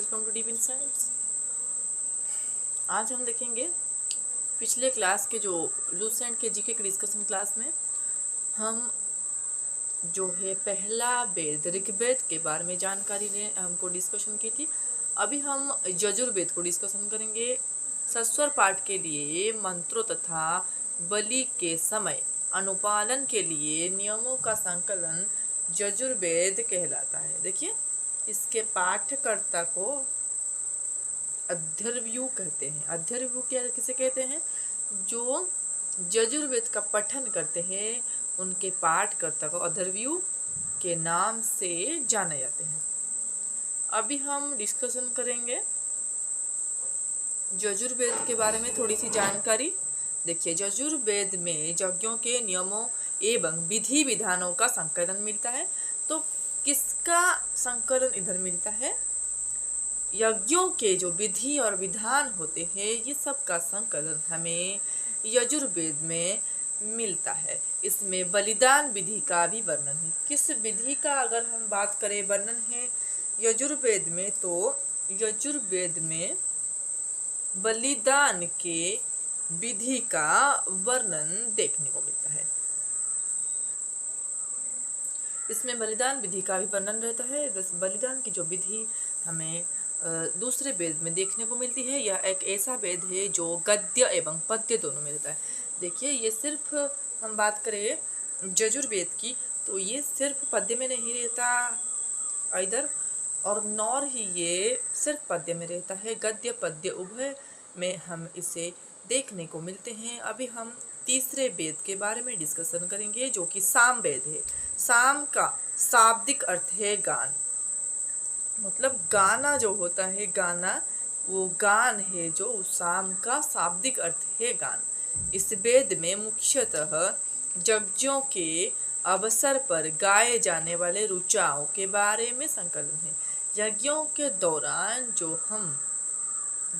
Welcome to deep insights. आज हम देखेंगे पिछले क्लास के जो लूसेंट के जीके के डिस्कशन क्लास में हम जो है पहला वेद ऋग्वेद के बारे में जानकारी ने हमको डिस्कशन की थी। अभी हम यजुर्वेद को डिस्कशन करेंगे। सस्वर पाठ के लिए मंत्रों तथा बलि के समय अनुपालन के लिए नियमों का संकलन यजुर्वेद कहलाता है। देखिए, इसके पाठकर्ता को अध्यर्व्यू कहते हैं। अध्यर्व्यू क्या किसे कहते हैं? जो यजुर्वेद का पठन करते हैं उनके पाठकर्ता को अध्यर्व्यू के नाम से जाने जाते हैं। अभी हम डिस्कशन करेंगे यजुर्वेद के बारे में थोड़ी सी जानकारी। देखिए, यजुर्वेद में यज्ञों के नियमों एवं विधि विधानों का संकलन मिलता है। तो किसका संकलन इधर मिलता है? यज्ञों के जो विधि और विधान होते हैं ये सब का संकलन हमें यजुर्वेद में मिलता है। इसमें बलिदान विधि का भी वर्णन है। किस विधि का अगर हम बात करें वर्णन है यजुर्वेद में, तो यजुर्वेद में बलिदान के विधि का वर्णन देखने को मिलता है। इसमें बलिदान विधि का भी वर्णन रहता है। बलिदान की जो विधि हमें दूसरे वेद में देखने को मिलती है। यह एक ऐसा वेद है जो गद्य एवं पद्य दोनों में रहता है। देखिए, ये सिर्फ हम बात करें यजुर्वेद की तो ये सिर्फ पद्य में नहीं रहता इधर, और नौर ही ये सिर्फ पद्य में रहता है। गद्य पद्य उभय में हम इसे देखने को मिलते हैं। अभी हम तीसरे वेद के बारे में डिस्कशन करेंगे जो कि साम वेद है। साम का शाब्दिक अर्थ है गान, मतलब गाना जो होता है, गाना वो गान है। जो साम का शाब्दिक अर्थ है गान। इस वेद में मुख्यतः यज्ञों के अवसर पर गाए जाने वाले रुचाओं के बारे में संकलन है। यज्ञों के दौरान जो हम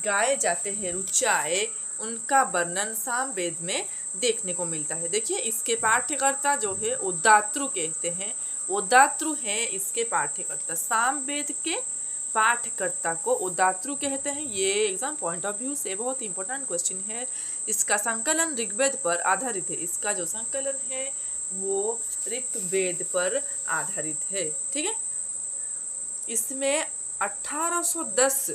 गाए जाते हैं रुचाए, उनका वर्णन साम वेद में देखने को मिलता है। देखिए, इसके पाठ्यकर्ता जो है उदात्रु कहते हैं। उदात्रु है इसके पाठ्यकर्ता। साम वेद के पाठकर्ता को उदात्रु कहते हैं। ये एग्जाम पॉइंट ऑफ व्यू से बहुत इंपॉर्टेंट क्वेश्चन है। इसका संकलन ऋग्वेद पर आधारित है। इसका जो संकलन है वो ऋग्वेद पर आधारित है। ठीक है, इसमें 1810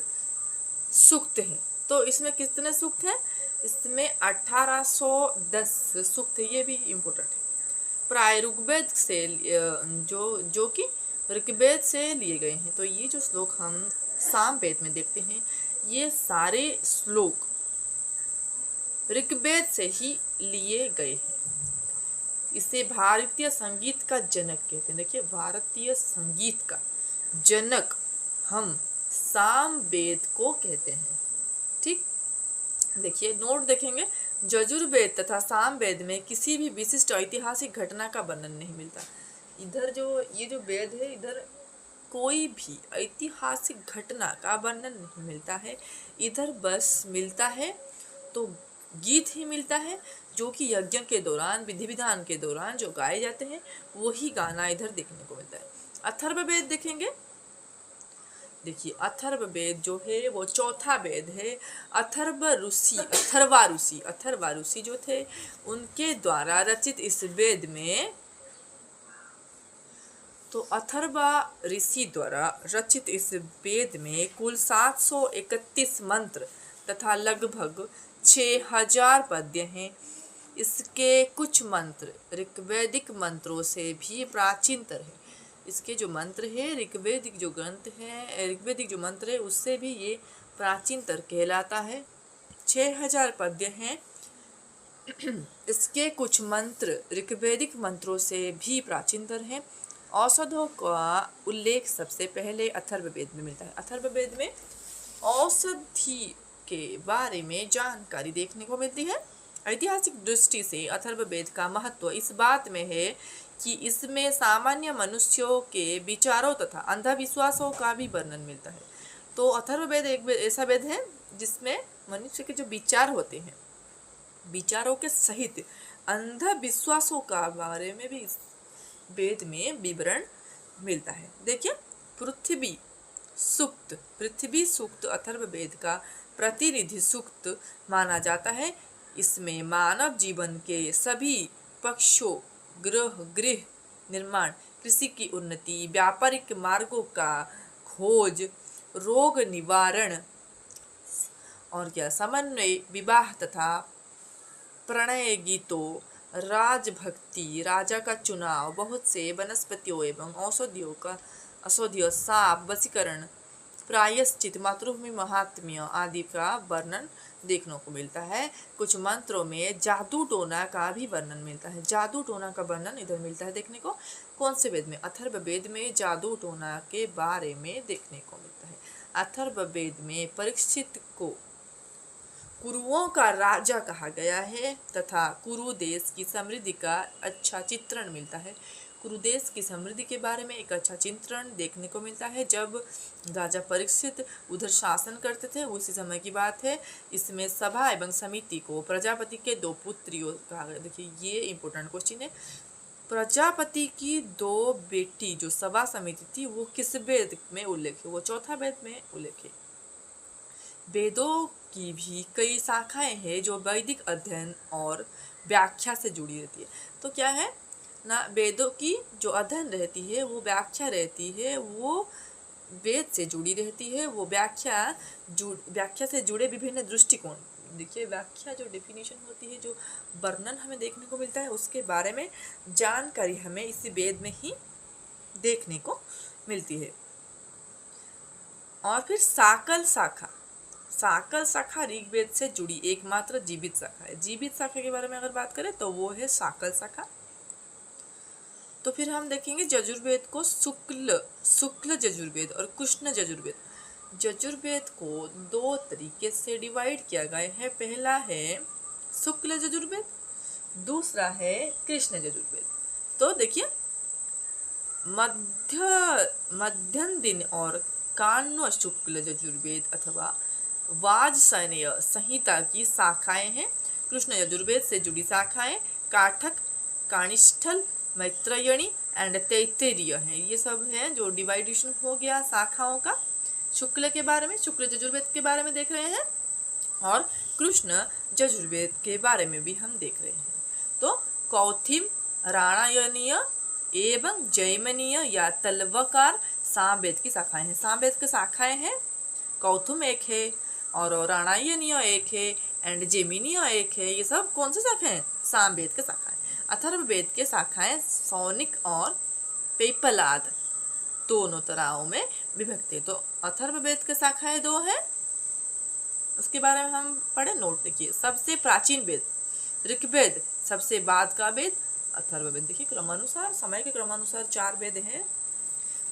सूक्त हैं। तो इसमें कितने सूक्त हैं? इसमें 1810 सूक्त है। ये भी इम्पोर्टेंट है। प्राय ऋग्वेद से जो कि ऋग्वेद से लिए गए हैं। तो ये जो श्लोक हम साम वेद में देखते हैं ये सारे श्लोक ऋग्वेद से ही लिए गए हैं। इसे भारतीय संगीत का जनक कहते हैं। देखिए, भारतीय संगीत का जनक हम साम वेद को कहते हैं। ठीक, देखिए नोट देखेंगे, यजुर्वेद तथा साम वेद में किसी भी विशिष्ट ऐतिहासिक घटना का वर्णन नहीं मिलता। इधर जो ये जो वेद है, इधर कोई भी ऐतिहासिक घटना का वर्णन नहीं मिलता है। इधर बस मिलता है तो गीत ही मिलता है जो कि यज्ञ के दौरान, विधि विधान के दौरान जो गाए जाते हैं वही गाना इधर देखने को मिलता है। अथर्ववेद देखेंगे। देखिए, अथर्ववेद जो है वो चौथा वेद है। अथर्वा ऋषि जो थे उनके द्वारा रचित इस वेद में, तो अथर्वा ऋषि द्वारा रचित इस वेद में कुल 731 मंत्र तथा लगभग 6000 पद्य हैं। इसके कुछ मंत्र ऋग्वैदिक मंत्रों से भी प्राचीनतर है। इसके जो मंत्र है ऋग्वैदिक जो ग्रंथ है, ऋग्वैदिक जो मंत्र है उससे भी ये प्राचीनतर कहलाता है। 6000 पद्य हैं। इसके कुछ मंत्र ऋग्वैदिक मंत्रों से भी प्राचीनतर हैं। औषधों का उल्लेख सबसे पहले अथर्ववेद में मिलता है। अथर्ववेद में औषधि के बारे में जानकारी देखने को मिलती है। ऐतिहासिक दृष्टि से अथर्ववेद का महत्व इस बात में है कि इसमें सामान्य मनुष्यों के विचारों तथा अंधविश्वासों का भी वर्णन मिलता है। तो अथर्ववेद एक ऐसा वेद है जिसमें मनुष्य के जो विचार होते हैं, विचारों के सहित अंधविश्वासों का बारे में भी इस वेद में विवरण मिलता है। देखिए, पृथ्वी सूक्त, पृथ्वी सूक्त अथर्ववेद का प्रतिनिधि सूक्त माना जाता है। इसमें मानव जीवन के सभी पक्षों, गृह निर्माण, कृषि की उन्नति, व्यापारिक मार्गों का खोज, रोग निवारण और क्या समन्वय, विवाह तथा प्रणय गीतों, राजभक्ति, राजा का चुनाव, बहुत से वनस्पतियों एवं औषधियों, साप, वशीकरण, प्रायश्चित, मातृभूमि महात्म्य आदि का वर्णन देखने को मिलता है। कुछ मंत्रों में जादू टोना का भी वर्णन मिलता है। जादू टोना का वर्णन इधर मिलता है देखने को, कौन से वेद में? अथर्ववेद में जादू टोना के बारे में देखने को मिलता है। अथर्ववेद में परीक्षित को कुरुओं का राजा कहा गया है तथा कुरु देश की समृद्धि का अच्छा चित्रण मिलता है। कुरु देश की समृद्धि के बारे में एक अच्छा चित्रण देखने को मिलता है। जब राजा परीक्षित उधर शासन करते थे उसी समय की बात है। इसमें सभा एवं समिति को प्रजापति के 2 पुत्रियों कहा गया। देखिए ये इंपॉर्टेंट क्वेश्चन है। प्रजापति की 2 बेटी जो सभा समिति थी वो किस वेद में उल्लेख है? वो चौथा वेद में उल्लेख है। वेदों की भी कई शाखाएं हैं जो वैदिक अध्ययन और व्याख्या से जुड़ी रहती है। तो क्या है ना, वेदों की जो अध्ययन रहती है वो व्याख्या रहती है, वो वेद से जुड़ी रहती है। वो व्याख्या से जुड़े विभिन्न दृष्टिकोण, देखिए व्याख्या जो डेफिनेशन होती है, जो वर्णन हमें देखने को मिलता है, उसके बारे में जानकारी हमें इसी वेद में ही देखने को मिलती है। और फिर साकल शाखा ऋग्वेद से जुड़ी एकमात्र जीवित शाखा है। जीवित शाखा के बारे में अगर बात करें तो वो है साकल शाखा। तो फिर हम देखेंगे यजुर्वेद को शुक्ल यजुर्वेद और कृष्ण यजुर्वेद। यजुर्वेद को 2 तरीके से डिवाइड किया गया है। पहला है शुक्ल यजुर्वेद, दूसरा है कृष्ण यजुर्वेद। तो देखिए मध्यम दिन और कान्व शुक्ल यजुर्वेद अथवा वाजसनेय संहिता की शाखाएं हैं। कृष्ण यजुर्वेद से जुड़ी शाखाएं काठक, कानिष्ठल, मैत्रेयणी एंड तैत्तिरीय हैं। ये सब हैं जो डिवाइडेशन हो गया शाखाओं का। शुक्ल के बारे में, शुक्ल यजुर्वेद के बारे में देख रहे हैं और कृष्ण यजुर्वेद के बारे में भी हम देख रहे हैं। तो कौथिम, राणायनीय एवं जैमिनीय या तलवकार सामवेद की शाखाएं हैं। सामवेद की शाखाएं हैं, कौथुम एक है और राणायनीय एक है एंड जैमिनीय एक है। ये सब कौन सी शाखाएं हैं? सामवेद के शाखाएं। अथर्ववेद के शाखाएं सौनिक और पेपलाद दोनों तरहों में विभक्त है। तो अथर्ववेद के शाखाएं 2 हैं, उसके बारे में हम पढ़े, नोट देखिए। सबसे प्राचीन वेद ऋग्वेद, सबसे बाद का वेद अथर्ववेद। देखिए क्रमानुसार, समय के क्रमानुसार 4 वेद हैं।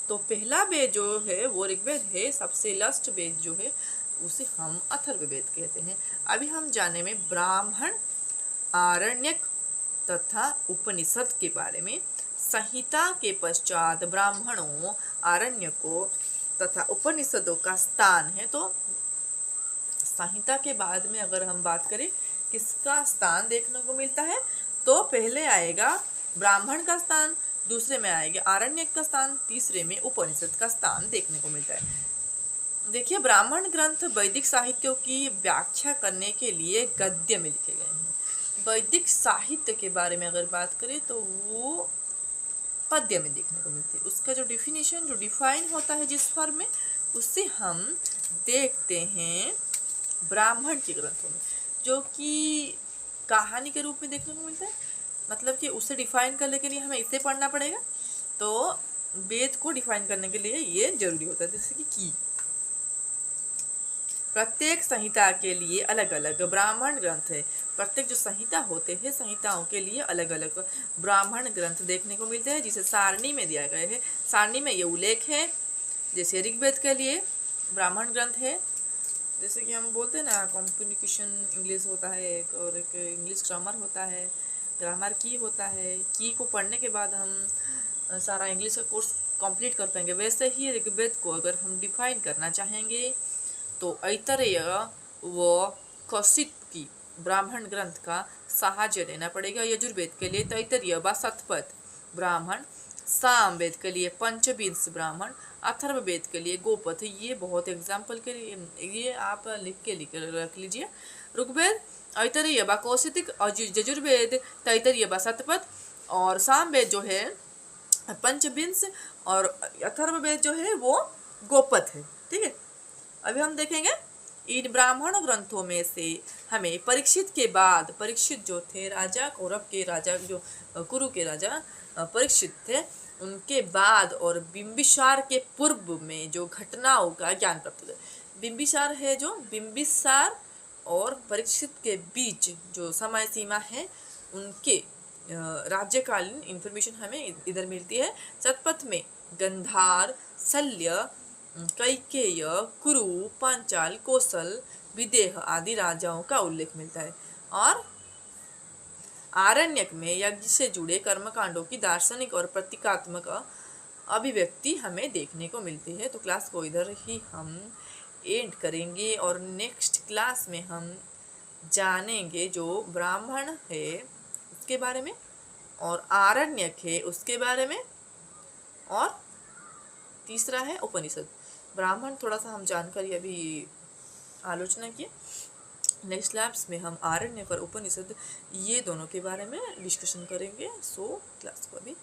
तो पहला वेद जो है वो ऋग्वेद है, सबसे लास्ट वेद जो है उसे हम अथर्ववेद कहते हैं। अभी हम जाने में ब्राह्मण, आरण्यक तथा उपनिषद के बारे में। संहिता के पश्चात ब्राह्मणों, आरण्यकों तथा उपनिषदों का स्थान है। तो संहिता के बाद में अगर हम बात करें किसका स्थान देखने को मिलता है, तो पहले आएगा ब्राह्मण का स्थान, दूसरे में आएगा आरण्यक का स्थान, तीसरे में उपनिषद का स्थान देखने को मिलता है। देखिए ब्राह्मण ग्रंथ वैदिक साहित्यों की व्याख्या करने के लिए गद्य में लिखे गए हैं। वैदिक साहित्य के बारे में अगर बात करें तो वो पद्य में देखने को मिलती है। उसका जो डिफिनेशन, जो डिफाइन होता है जिस फॉर्म में, उससे हम देखते हैं ब्राह्मण के ग्रंथों में, जो कि कहानी के रूप में देखने को मिलता है। मतलब कि उसे डिफाइन करने के लिए हमें इसे पढ़ना पड़ेगा। तो वेद को डिफाइन करने के लिए ये जरूरी होता है। जैसे कि प्रत्येक संहिता के लिए अलग अलग ब्राह्मण ग्रंथ है। प्रत्येक जो संहिता होते हैं, संहिताओं के लिए अलग अलग ब्राह्मण ग्रंथ देखने को मिलते हैं, जिसे सारणी में दिया गया है। सारणी में ये उल्लेख है, जैसे ऋग्वेद के लिए ब्राह्मण ग्रंथ है। जैसे कि हम बोलते हैं ना, कम्युनिकेशन इंग्लिश होता है एक, और एक इंग्लिश ग्रामर होता है, ग्रामर की होता है। की को पढ़ने के बाद हम सारा इंग्लिश का कोर्स कंप्लीट कर पाएंगे। वैसे ही ऋग्वेद को अगर हम डिफाइन करना चाहेंगे तो ऐतरेय व कौशिक की ब्राह्मण ग्रंथ का सहायता लेना पड़ेगा। यजुर्वेद के लिए तैत्तिरीय व शतपथ ब्राह्मण सामवेद के लिए पंचविंश ब्राह्मण, अथर्ववेद के लिए गोपथ। ये बहुत एग्जाम्पल के लिए ये आप लिख रख लीजिए। ऋग्वेद ऐतरेय व कौशिक, यजुर्वेद तैतरीय व शतपथ, और सामवेद जो है पंचविंश, और अथर्ववेद जो है वो गोपथ है। ठीक है, अभी हम देखेंगे इन ब्राह्मण ग्रंथों में से हमें परीक्षित के बाद, परीक्षित जो थे राजा, कौरव के राजा, जो कुरु के राजा परीक्षित थे, उनके बाद और बिंबिसार के पूर्व में जो घटनाओं का ज्ञान प्राप्त होता है। बिंबिसार है जो, बिंबिसार और परीक्षित के बीच जो समय सीमा है, उनके राज्यकालीन इंफॉर्मेशन हमें इधर मिलती है। शतपथ में गंधार, शल्य, कैकेय, कुरु, पांचाल, कौशल, विदेह आदि राजाओं का उल्लेख मिलता है। और आरण्यक में यज्ञ से जुड़े कर्मकांडों की दार्शनिक और प्रतीकात्मक अभिव्यक्ति हमें देखने को मिलती है। तो क्लास को इधर ही हम एंड करेंगे, और नेक्स्ट क्लास में हम जानेंगे जो ब्राह्मण है उसके बारे में, और आरण्यक है उसके बारे में, और तीसरा है उपनिषद। ब्राह्मण थोड़ा सा हम जानकारी अभी आलोचना किए। नेक्स्ट क्लास में हम आरण्यक और उपनिषद ये दोनों के बारे में डिस्कशन करेंगे। सो क्लास को अभी